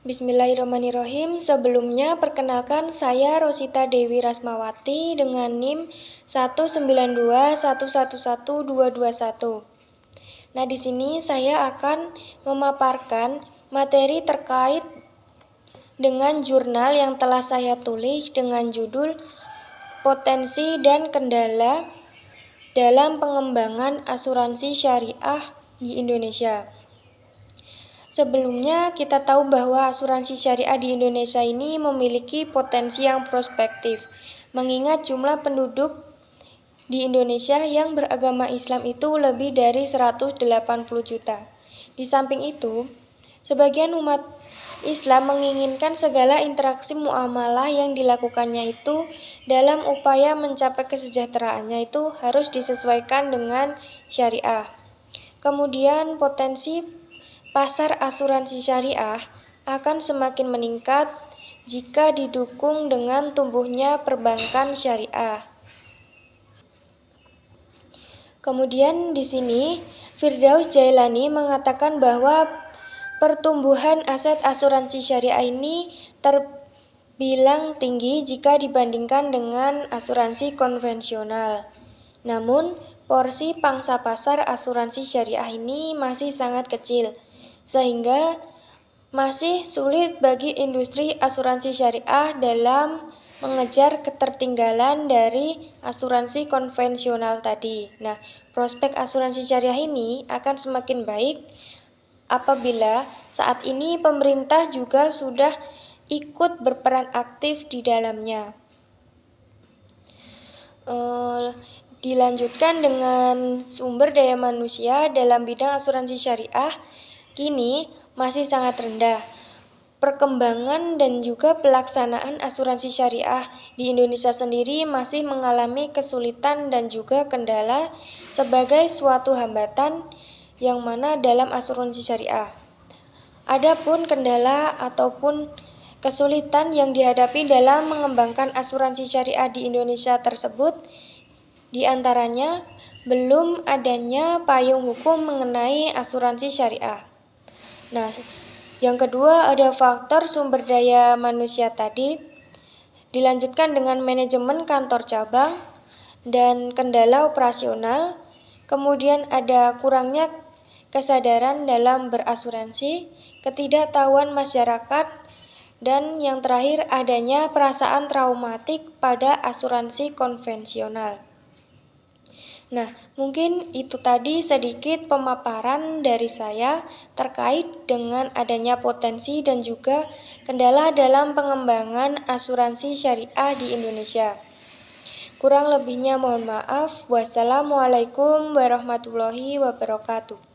Bismillahirrahmanirrahim. Sebelumnya perkenalkan saya Rosita Dewi Rasmawati dengan NIM 192111221. Nah, di sini saya akan memaparkan materi terkait dengan jurnal yang telah saya tulis dengan judul Potensi dan Kendala dalam Pengembangan Asuransi Syariah di Indonesia. Sebelumnya, kita tahu bahwa asuransi syariah di Indonesia ini memiliki potensi yang prospektif, mengingat jumlah penduduk di Indonesia yang beragama Islam itu lebih dari 180 juta. Di samping itu, sebagian umat Islam menginginkan segala interaksi muamalah yang dilakukannya itu dalam upaya mencapai kesejahteraannya itu harus disesuaikan dengan syariah. Kemudian potensi pasar asuransi syariah akan semakin meningkat jika didukung dengan tumbuhnya perbankan syariah. Kemudian di sini Firdaus Jailani mengatakan bahwa pertumbuhan aset asuransi syariah ini terbilang tinggi jika dibandingkan dengan asuransi konvensional. Namun, porsi pangsa pasar asuransi syariah ini masih sangat kecil, sehingga masih sulit bagi industri asuransi syariah dalam mengejar ketertinggalan dari asuransi konvensional tadi. Nah, prospek asuransi syariah ini akan semakin baik apabila saat ini pemerintah juga sudah ikut berperan aktif di dalamnya. Dilanjutkan dengan sumber daya manusia dalam bidang asuransi syariah, kini masih sangat rendah. Perkembangan dan juga pelaksanaan asuransi syariah di Indonesia sendiri masih mengalami kesulitan dan juga kendala sebagai suatu hambatan yang mana dalam asuransi syariah. Adapun kendala ataupun kesulitan yang dihadapi dalam mengembangkan asuransi syariah di Indonesia tersebut, di antaranya belum adanya payung hukum mengenai asuransi syariah. Nah, yang kedua ada faktor sumber daya manusia tadi, dilanjutkan dengan manajemen kantor cabang dan kendala operasional. Kemudian ada kurangnya kesadaran dalam berasuransi, ketidaktahuan masyarakat, dan yang terakhir adanya perasaan traumatik pada asuransi konvensional. Nah, mungkin itu tadi sedikit pemaparan dari saya terkait dengan adanya potensi dan juga kendala dalam pengembangan asuransi syariah di Indonesia. Kurang lebihnya mohon maaf. Wassalamualaikum warahmatullahi wabarakatuh.